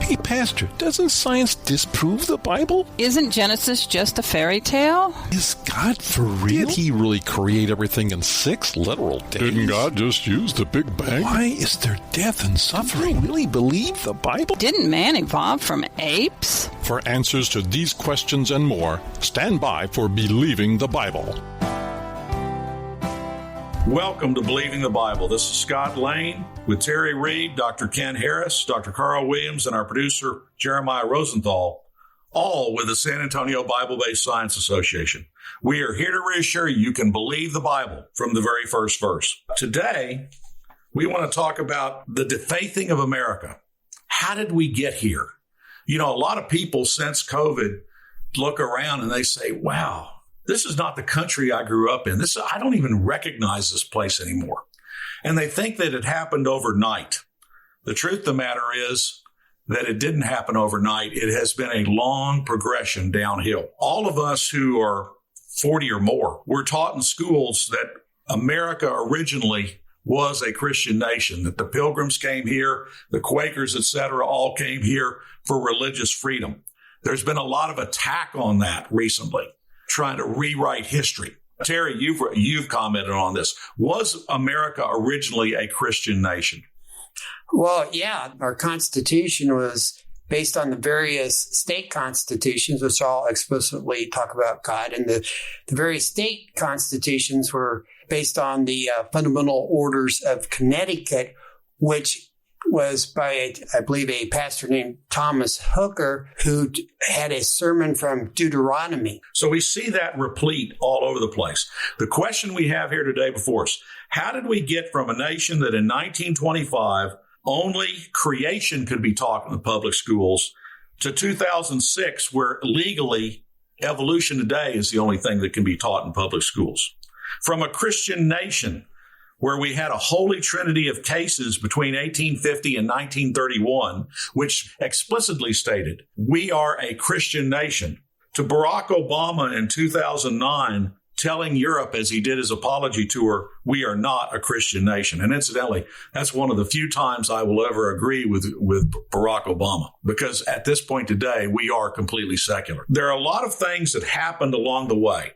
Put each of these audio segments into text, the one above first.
Hey, Pastor, doesn't science disprove the Bible? Isn't Genesis just a fairy tale? Is God for real? Did he really create everything in 6 literal days? Didn't God just use the Big Bang? Why is there death and suffering? Really believe the Bible? Didn't man evolve from apes? For answers to these questions and more, stand by for Believing the Bible. Welcome to Believing the Bible. This is Scott Lane with Terry Reed, Dr. Ken Harris, Dr. Carl Williams, and our producer, Jeremiah Rosenthal, all with the San Antonio Bible-Based Science Association. We are here to reassure you can believe the Bible from the very first verse. Today, we want to talk about the defaithing of America. How did we get here? You know, a lot of people since COVID look around and they say, wow, this is not the country I grew up in. I don't even recognize this place anymore. And they think that it happened overnight. The truth of the matter is that it didn't happen overnight. It has been a long progression downhill. All of us who are 40 or more were taught in schools that America originally was a Christian nation, that the Pilgrims came here, the Quakers, etc., all came here for religious freedom. There's been a lot of attack on that recently, trying to rewrite history. Terry, you've commented on this. Was America originally a Christian nation? Well, yeah, our Constitution was based on the various state constitutions, which all explicitly talk about God. And the various state constitutions were based on the fundamental orders of Connecticut, which was by, I believe, a pastor named Thomas Hooker, who had a sermon from Deuteronomy. So we see that replete all over the place. The question we have here today before us, how did we get from a nation that in 1925 only creation could be taught in the public schools to 2006, where legally evolution today is the only thing that can be taught in public schools? From a Christian nation where we had a holy trinity of cases between 1850 and 1931, which explicitly stated, we are a Christian nation, to Barack Obama in 2009 telling Europe, as he did his apology tour, we are not a Christian nation. And incidentally, that's one of the few times I will ever agree with Barack Obama, because at this point today, we are completely secular. There are a lot of things that happened along the way.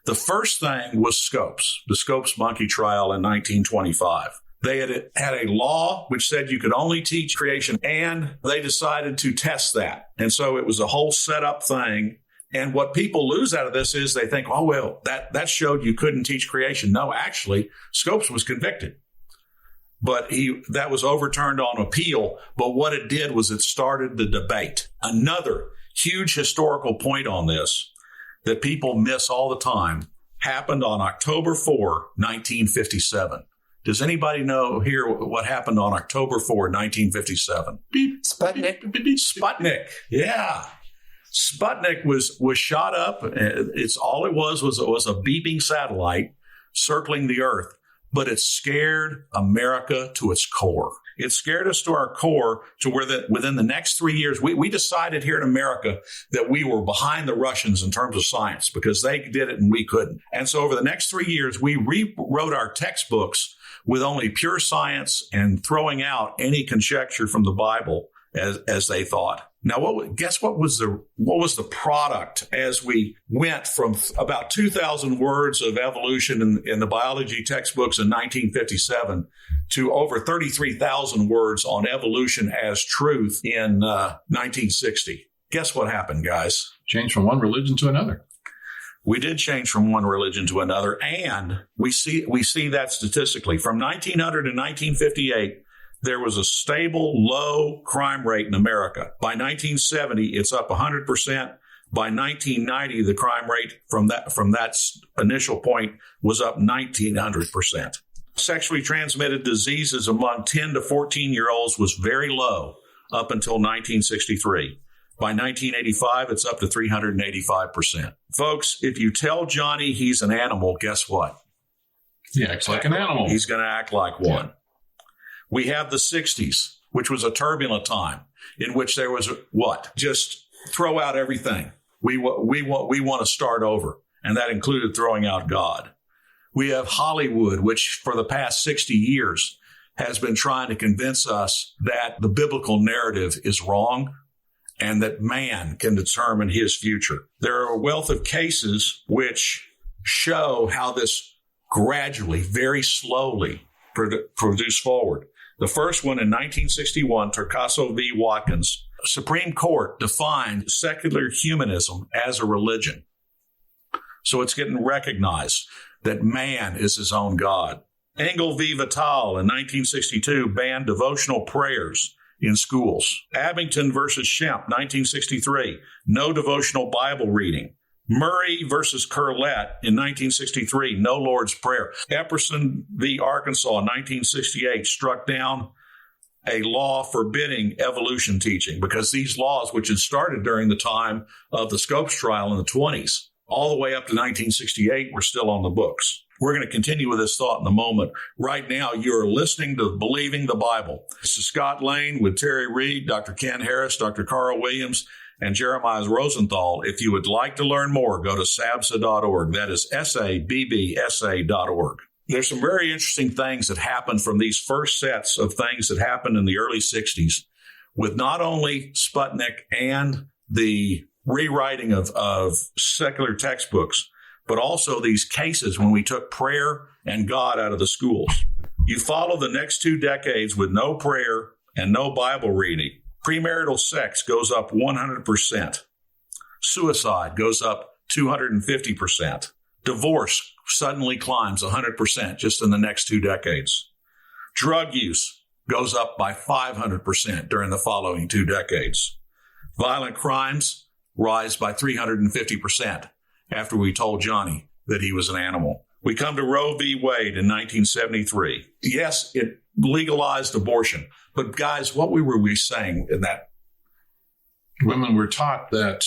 The first thing was Scopes, the Scopes monkey trial in 1925. They had a law which said you could only teach creation, and they decided to test that. And so it was a whole set-up thing. And what people lose out of this is they think, oh, well, that showed you couldn't teach creation. No, actually, Scopes was convicted. But that was overturned on appeal. But what it did was it started the debate. Another huge historical point on this that people miss all the time happened on October 4, 1957. Does anybody know here what happened on October 4, 1957? Beep. Sputnik. Yeah. Sputnik was shot up. All it was a beeping satellite circling the Earth, but it scared America to its core. It scared us to our core to where within the next 3 years, we decided here in America that we were behind the Russians in terms of science because they did it and we couldn't. And so over the next 3 years, we rewrote our textbooks with only pure science and throwing out any conjecture from the Bible as they thought. Now, guess what was the product as we went from about 2,000 words of evolution in the biology textbooks in 1957 to over 33,000 words on evolution as truth in 1960? Guess what happened, guys? Change from one religion to another. We did change from one religion to another, and we see that statistically. From 1900 to 1958, there was a stable, low crime rate in America. By 1970, it's up 100%. By 1990, the crime rate from that initial point was up 1,900%. Sexually transmitted diseases among 10 to 14-year-olds was very low up until 1963. By 1985, it's up to 385%. Folks, if you tell Johnny he's an animal, guess what? He acts like an animal. He's going to act like one. Yeah. We have the 60s, which was a turbulent time in which there was what? Just throw out everything. We want to start over. And that included throwing out God. We have Hollywood, which for the past 60 years has been trying to convince us that the biblical narrative is wrong and that man can determine his future. There are a wealth of cases which show how this gradually, very slowly produced forward. The first one in 1961, Torcaso v. Watkins, Supreme Court defined secular humanism as a religion. So it's getting recognized that man is his own God. Engel v. Vital in 1962 banned devotional prayers in schools. Abington versus Shemp, 1963, no devotional Bible reading. Murray versus Curlett in 1963, no Lord's Prayer. Epperson v. Arkansas in 1968 struck down a law forbidding evolution teaching because these laws, which had started during the time of the Scopes trial in the 20s, all the way up to 1968, were still on the books. We're going to continue with this thought in a moment. Right now, you're listening to Believing the Bible. This is Scott Lane with Terry Reed, Dr. Ken Harris, Dr. Carl Williams, and Jeremiah Rosenthal. If you would like to learn more, go to SABSA.org. That is SABBSA.org. There's some very interesting things that happened from these first sets of things that happened in the early 60s with not only Sputnik and the rewriting of secular textbooks, but also these cases when we took prayer and God out of the schools. You follow the next 2 decades with no prayer and no Bible reading. Premarital sex goes up 100%. Suicide goes up 250%. Divorce suddenly climbs 100% just in the next 2 decades. Drug use goes up by 500% during the following 2 decades. Violent crimes rise by 350% after we told Johnny that he was an animal. We come to Roe v. Wade in 1973. Yes, it legalized abortion. But guys, what were we saying in that? Women were taught that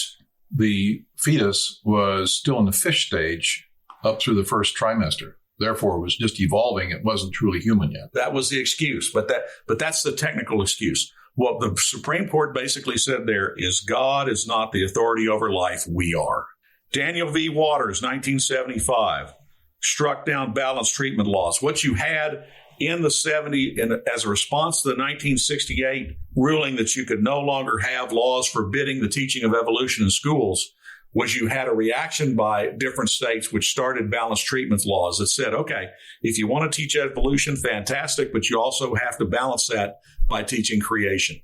the fetus was still in the fish stage up through the first trimester. Therefore, it was just evolving. It wasn't truly human yet. That was the excuse, but that's the technical excuse. What the Supreme Court basically said there is God is not the authority over life. We are. Daniel v. Waters, 1975, struck down balanced treatment laws. What you had in the 70s, and as a response to the 1968 ruling that you could no longer have laws forbidding the teaching of evolution in schools, was you had a reaction by different states which started balanced treatment laws that said, okay, if you want to teach evolution, fantastic, but you also have to balance that by teaching creation.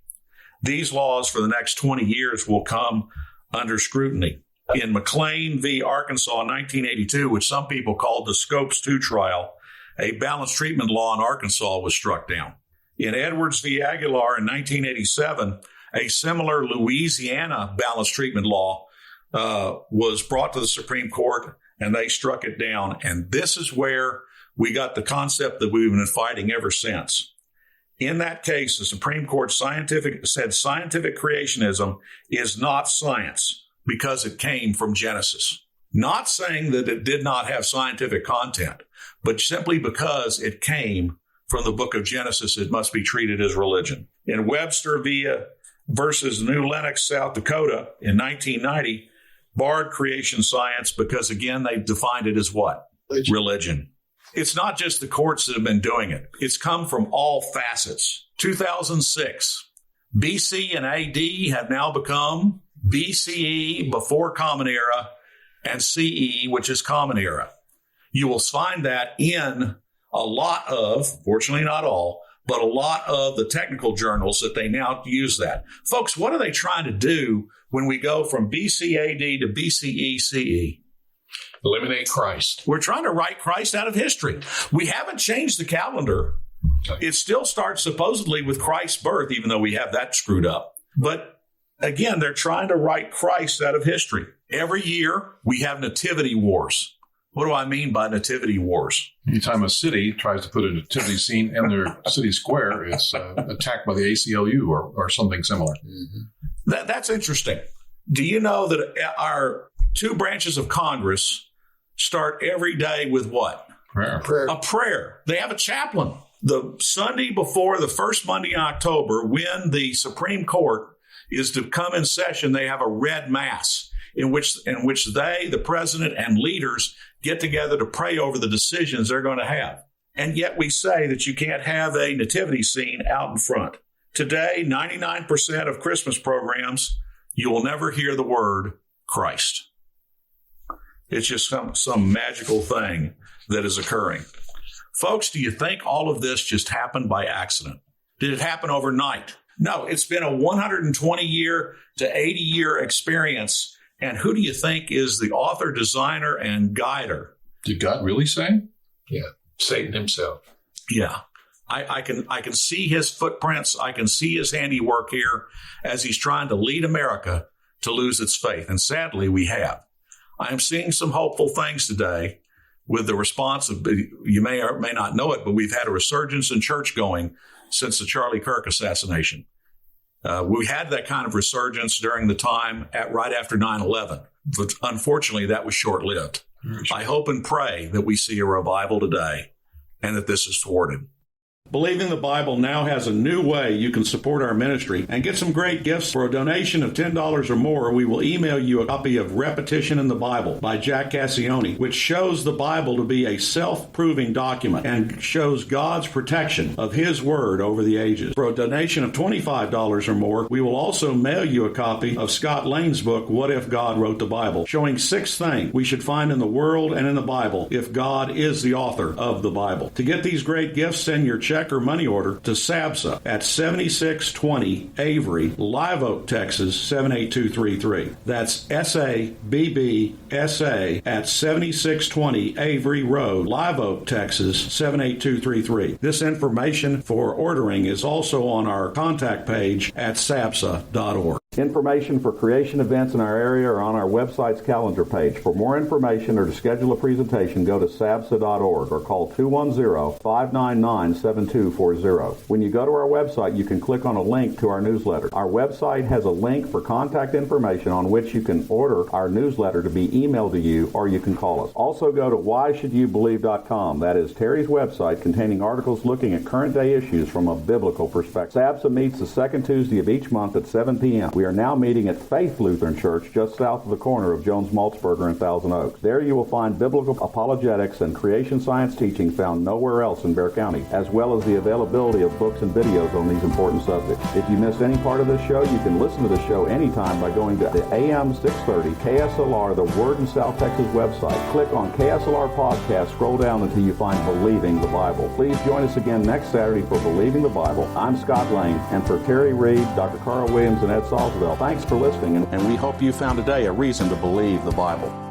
These laws for the next 20 years will come under scrutiny. In McLean v. Arkansas in 1982, which some people called the Scopes II trial, a balanced treatment law in Arkansas was struck down. In Edwards v. Aguilar in 1987, a similar Louisiana balanced treatment law was brought to the Supreme Court, and they struck it down. And this is where we got the concept that we've been fighting ever since. In that case, the Supreme Court said scientific creationism is not science because it came from Genesis. Not saying that it did not have scientific content, but simply because it came from the book of Genesis, it must be treated as religion. In Webster versus New Lenox, South Dakota in 1990, barred creation science because, again, they defined it as what? Religion. It's not just the courts that have been doing it. It's come from all facets. 2006, BC and AD have now become BCE, before Common Era, and CE, which is Common Era. You will find that in a lot of, fortunately not all, but a lot of the technical journals that they now use that. Folks, what are they trying to do when we go from BC AD to BCE CE? Eliminate Christ. We're trying to write Christ out of history. We haven't changed the calendar. It still starts supposedly with Christ's birth, even though we have that screwed up. But again, they're trying to write Christ out of history. Every year, we have nativity wars. What do I mean by nativity wars? Anytime a city tries to put a nativity scene in their city square, it's attacked by the ACLU or something similar. Mm-hmm. That's interesting. Do you know that our 2 branches of Congress start every day with what? Prayer. A prayer. They have a chaplain. The Sunday before the first Monday in October, when the Supreme Court is to come in session, they have a red mass in which they, the president and leaders, get together to pray over the decisions they're going to have. And yet we say that you can't have a nativity scene out in front. Today, 99% of Christmas programs, you will never hear the word Christ. It's just some magical thing that is occurring. Folks, do you think all of this just happened by accident? Did it happen overnight? No, it's been a 120-year to 80-year experience. And who do you think is the author, designer, and guider? Did God really say? Yeah, Satan himself. Yeah. I can see his footprints. I can see his handiwork here as he's trying to lead America to lose its faith. And sadly, we have. I am seeing some hopeful things today with the response of, you may or may not know it, but we've had a resurgence in church going since the Charlie Kirk assassination. We had that kind of resurgence during the time right after 9/11, but unfortunately that was short-lived. I hope and pray that we see a revival today and that this is thwarted. Believing the Bible now has a new way you can support our ministry and get some great gifts. For a donation of $10 or more, we will email you a copy of Repetition in the Bible by Jack Cassione, which shows the Bible to be a self-proving document and shows God's protection of His Word over the ages. For a donation of $25 or more, we will also mail you a copy of Scott Lane's book, What If God Wrote the Bible, showing 6 things we should find in the world and in the Bible if God is the author of the Bible. To get these great gifts, send your check or money order to SABSA at 7620 Avery, Live Oak, Texas 78233. That's SABBSA at 7620 Avery Road, Live Oak, Texas 78233. This information for ordering is also on our contact page at SABSA.org. Information for creation events in our area are on our website's calendar page. For more information or to schedule a presentation, go to sabsa.org or call 210-599-7240. When you go to our website, you can click on a link to our newsletter. Our website has a link for contact information on which you can order our newsletter to be emailed to you, or you can call us. Also go to whyshouldyoubelieve.com. That is Terry's website containing articles looking at current day issues from a biblical perspective. SABSA meets the second Tuesday of each month at 7 p.m. We are now meeting at Faith Lutheran Church just south of the corner of Jones Maltzberger and Thousand Oaks. There you will find biblical apologetics and creation science teaching found nowhere else in Bexar County, as well as the availability of books and videos on these important subjects. If you missed any part of this show, you can listen to the show anytime by going to the AM 630 KSLR, the Word in South Texas website. Click on KSLR Podcast, scroll down until you find Believing the Bible. Please join us again next Saturday for Believing the Bible. I'm Scott Lane, and for Terry Reed, Dr. Carl Williams, and Ed Salzville, thanks for listening, and we hope you found today a reason to believe the Bible.